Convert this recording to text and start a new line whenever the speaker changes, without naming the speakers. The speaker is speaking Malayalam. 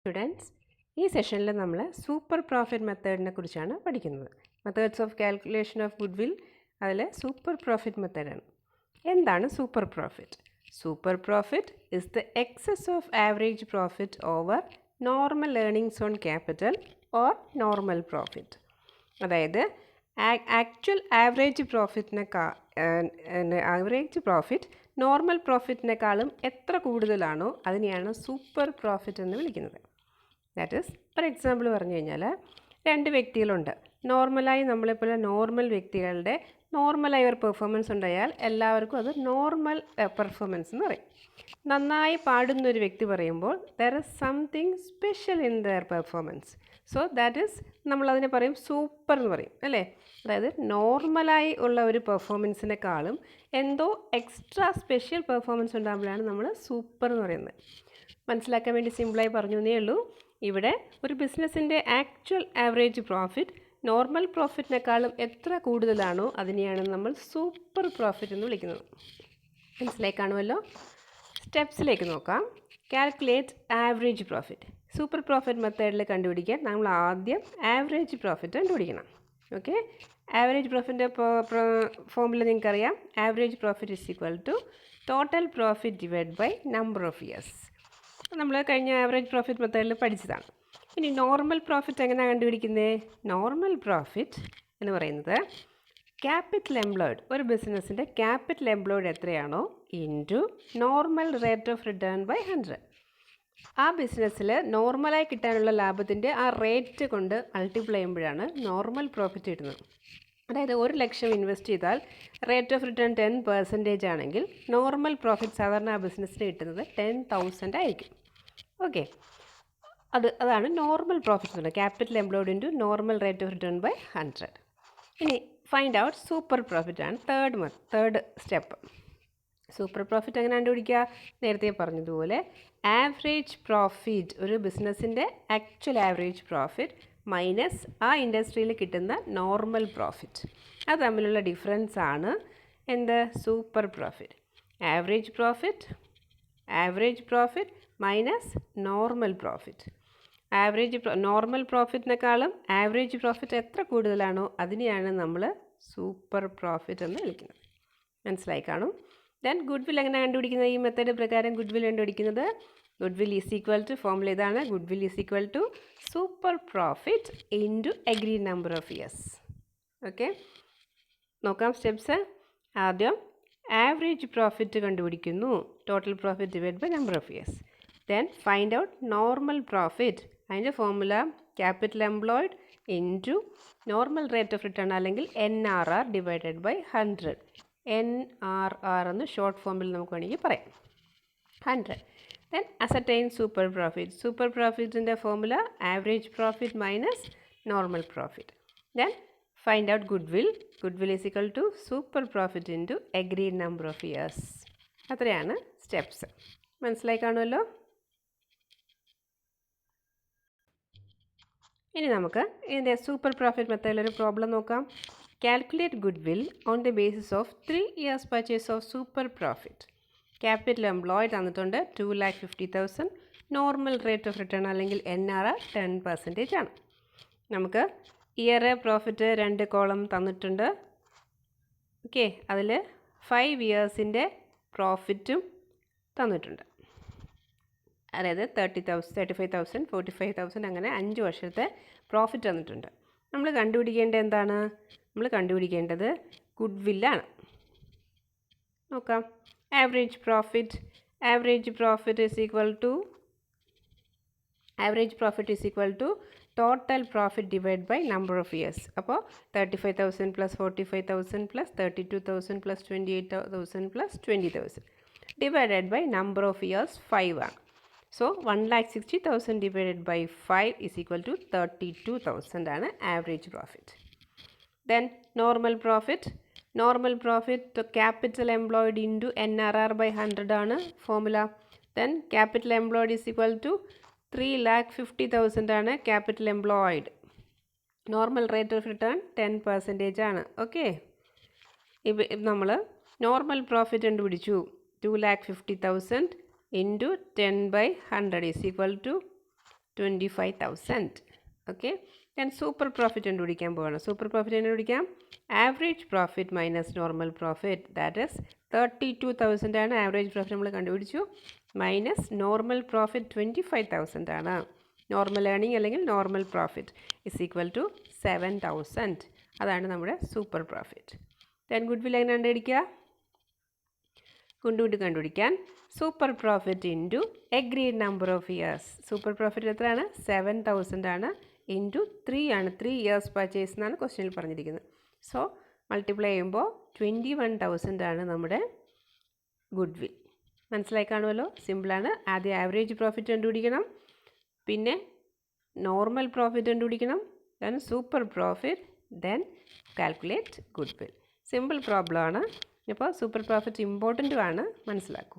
സ്റ്റുഡൻസ്, ഈ സെഷനിൽ നമ്മൾ സൂപ്പർ പ്രോഫിറ്റ് മെത്തേഡിനെ കുറിച്ചാണ് പഠിക്കുന്നത്. Methods of calculation of goodwill അതിൽ സൂപ്പർ പ്രോഫിറ്റ് മെത്തേഡാണ്. എന്താണ് super profit? Super profit is the excess of average profit over normal earnings on capital or normal profit. അതായത് ആക്ച്വൽ ആവറേജ് പ്രോഫിറ്റ് നോർമൽ പ്രോഫിറ്റിനേക്കാളും എത്ര കൂടുതലാണോ അതിനെയാണ് സൂപ്പർ പ്രോഫിറ്റ് എന്ന് വിളിക്കുന്നത്. ദാറ്റ് ഈസ്, ഒരു എക്സാമ്പിൾ പറഞ്ഞു കഴിഞ്ഞാൽ, രണ്ട് വ്യക്തികളുണ്ട്. നോർമലായി നമ്മളെപ്പോലെ നോർമൽ വ്യക്തികളുടെ നോർമലായി ഒരു പെർഫോമൻസ് ഉണ്ടായാൽ എല്ലാവർക്കും അത് നോർമൽ പെർഫോമൻസ് എന്ന് പറയും. നന്നായി പാടുന്നൊരു വ്യക്തി പറയുമ്പോൾ there is something special in there performance. So that is, നമ്മളതിനെ പറയും സൂപ്പർ എന്ന് പറയും, അല്ലേ? അതായത് നോർമലായി ഉള്ള ഒരു പെർഫോമൻസിനേക്കാളും എന്തോ എക്സ്ട്രാ സ്പെഷ്യൽ പെർഫോമൻസ് ഉണ്ടാകുമ്പോഴാണ് നമ്മൾ സൂപ്പർ എന്ന് പറയുന്നത്. മനസ്സിലാക്കാൻ വേണ്ടി സിമ്പിളായി പറഞ്ഞു എന്നേ ഉള്ളൂ. ഇവിടെ ഒരു ബിസിനസ്സിൻ്റെ ആക്ച്വൽ ആവറേജ് പ്രോഫിറ്റ് നോർമൽ പ്രോഫിറ്റിനേക്കാളും എത്ര കൂടുതലാണോ അതിനെയാണ് നമ്മൾ സൂപ്പർ പ്രോഫിറ്റ് എന്ന് വിളിക്കുന്നത്. മനസ്സിലായി കാണുമല്ലോ. സ്റ്റെപ്സിലേക്ക് നോക്കാം. Calculate average profit. Super profit മെത്തേഡിൽ കണ്ടുപിടിക്കാൻ നമ്മൾ ആദ്യം ആവറേജ് പ്രോഫിറ്റ് കണ്ടുപിടിക്കണം. ഓക്കെ, ആവറേജ് പ്രോഫിറ്റിൻ്റെ ഫോമുല നിങ്ങൾക്കറിയാം. Average profit is equal to total profit divide by number of years. നമ്മൾ കഴിഞ്ഞ ആവറേജ് പ്രോഫിറ്റ് മെത്തേഡിൽ പഠിച്ചതാണ്. ഇനി നോർമൽ പ്രോഫിറ്റ് എങ്ങനെയാണ് കണ്ടുപിടിക്കുന്നത്? നോർമൽ പ്രോഫിറ്റ് എന്ന് പറയുന്നത് ക്യാപിറ്റൽ എംപ്ലോയ്ഡ്, ഒരു ബിസിനസ്സിൻ്റെ ക്യാപിറ്റൽ എംപ്ലോയ്ഡ് എത്രയാണോ into normal rate of return by 100. ആ ബിസിനസ്സിൽ നോർമലായി കിട്ടാനുള്ള ലാഭത്തിൻ്റെ ആ റേറ്റ് കൊണ്ട് മൾട്ടിപ്ലൈ ചെയ്യുമ്പോഴാണ് നോർമൽ പ്രോഫിറ്റ് കിട്ടുന്നത്. അതായത് 1,00,000 ഇൻവെസ്റ്റ് ചെയ്താൽ റേറ്റ് ഓഫ് റിട്ടേൺ 10% ആണെങ്കിൽ നോർമൽ പ്രോഫിറ്റ് സാധാരണ ആ ബിസിനസ്സിന് കിട്ടുന്നത് 10,000 ആയിരിക്കും. ഓക്കെ, അതാണ് നോർമൽ പ്രോഫിറ്റ് എന്ന് പറയുന്നത്. Capital employed into normal rate of return by 100. ഇനി ഫൈൻഡ് ഔട്ട് സൂപ്പർ പ്രോഫിറ്റ് ആണ് തേർഡ് സ്റ്റെപ്പ്. സൂപ്പർ പ്രോഫിറ്റ് എങ്ങനെ കണ്ടുപിടിക്കുക? നേരത്തെ പറഞ്ഞതുപോലെ ആവറേജ് പ്രോഫിറ്റ്, ഒരു ബിസിനസ്സിൻ്റെ ആക്ച്വൽ ആവറേജ് പ്രോഫിറ്റ് മൈനസ് ആ ഇൻഡസ്ട്രിയിൽ കിട്ടുന്ന നോർമൽ പ്രോഫിറ്റ്, അത് തമ്മിലുള്ള ഡിഫറൻസ് ആണ് എന്ത്? Super profit. Average profit minus normal profit. Normal പ്രോഫിറ്റിനേക്കാളും ആവറേജ് പ്രോഫിറ്റ് എത്ര കൂടുതലാണോ അതിനെയാണ് നമ്മൾ സൂപ്പർ പ്രോഫിറ്റ് എന്ന് വിളിക്കുന്നത്. മനസ്സിലായി കാണും. ദെൻ ഗുഡ്വിൽ എങ്ങനെ കണ്ടുപിടിക്കുന്നത്? ഈ മെത്തേഡ് പ്രകാരം ഗുഡ്വിൽ കണ്ടുപിടിക്കുന്നത്, goodwill is equal to, formula ഇതാണ്, goodwill is equal to super profit into agreed number of years. Okay, നോക്കാം സ്റ്റെപ്സ്. ആദ്യം ആവറേജ് പ്രോഫിറ്റ് കണ്ടുപിടിക്കുന്നു, total profit divide by number of years. Then find out normal profit, അതിൻ്റെ formula capital employed into normal rate of return അല്ലെങ്കിൽ NRR ഡിവൈഡഡ് ബൈ 100. NRR എന്ന് ഷോർട്ട് ഫോമിൽ നമുക്ക് വേണമെങ്കിൽ പറയാം, 100. Then ascertain super profit. Super പ്രോഫിറ്റിൻ്റെ formula average profit minus normal profit. Then find out goodwill. Goodwill is equal to super profit into agreed number of years. അത്രയാണ് സ്റ്റെപ്സ്. മനസ്സിലായി കാണുമല്ലോ. ഇനി നമുക്ക് ഇതിൻ്റെ സൂപ്പർ പ്രോഫിറ്റ് മെത്തേഡിലൊരു പ്രോബ്ലം നോക്കാം. Calculate goodwill on the basis of 3 years purchase of super profit. Capital employed തന്നിട്ടുണ്ട് 2,50,000. നോർമൽ റേറ്റ് ഓഫ് റിട്ടേൺ അല്ലെങ്കിൽ NRR 10% ആണ്. നമുക്ക് ഇയർ പ്രോഫിറ്റ് 2 കോളം തന്നിട്ടുണ്ട്. ഓക്കെ, അതിൽ 5 yearsൻ്റെ പ്രോഫിറ്റും തന്നിട്ടുണ്ട്. അതായത് 30,000, 35,000, 45,000 അങ്ങനെ 5 വർഷത്തെ പ്രോഫിറ്റ് തന്നിട്ടുണ്ട്. നമ്മൾ കണ്ടുപിടിക്കേണ്ടത് എന്താണ്? നമ്മൾ കണ്ടുപിടിക്കേണ്ടത് ഗുഡ്വില്ലാണ്. നോക്കാം. Average profit is equal to total profit divide by number of years. അപ്പോൾ 35,000 plus 45,000 plus 32,000 plus 28,000 plus 20,000 divided by number of years 5 ആണ്. So 1,60,000 divided by 5 is equal to 32,000 ആണ് average profit. Then normal profit capital employed into NRR by 100 ആണ് formula. Then capital employed is equal to 3,50,000 ആണ് capital employed. Normal rate of return 10% ആണ്. ഓക്കെ, നമ്മൾ നോർമൽ പ്രോഫിറ്റ് കണ്ടുപിടിച്ചു. 2,50,000 into 10/100 is equal to 25,000. Okay, ഞാൻ സൂപ്പർ പ്രോഫിറ്റ് കണ്ടുപിടിക്കാൻ പോവാണ്. സൂപ്പർ പ്രോഫിറ്റ് കണ്ടുപിടിക്കാം. Average profit minus normal profit, that is 32,000 ആണ് ആവറേജ് പ്രോഫിറ്റ് നമ്മൾ കണ്ടുപിടിച്ചു. മൈനസ് നോർമൽ പ്രോഫിറ്റ് 25,000 ആണ്. നോർമൽ ഏണിംഗ് അല്ലെങ്കിൽ normal profit is equal to 7,000. അതാണ് നമ്മുടെ super profit. Then goodwill എങ്ങനെ കണ്ടുപിടിക്കാൻ super profit into agreed number of years. Super profit എത്രയാണ്? 7,000 ആണ്. ഇൻറ്റു 3 ആണ്. 3 ഇയേഴ്സ് പർച്ചേസ് എന്നാണ് ക്വസ്റ്റ്യനിൽ പറഞ്ഞിരിക്കുന്നത്. സോ മൾട്ടിപ്ലൈ ചെയ്യുമ്പോൾ 21,000 ആണ് നമ്മുടെ ഗുഡ് വിൽ. മനസ്സിലായി കാണുമല്ലോ, സിമ്പിളാണ്. ആദ്യം ആവറേജ് പ്രോഫിറ്റ് കണ്ടുപിടിക്കണം, പിന്നെ നോർമൽ പ്രോഫിറ്റ് കണ്ടുപിടിക്കണം, then super profit, then calculate good will. Simple problem ആണ്. അപ്പോൾ സൂപ്പർ പ്രോഫിറ്റ് ഇമ്പോർട്ടൻറ്റും ആണ്, മനസ്സിലാക്കൂ.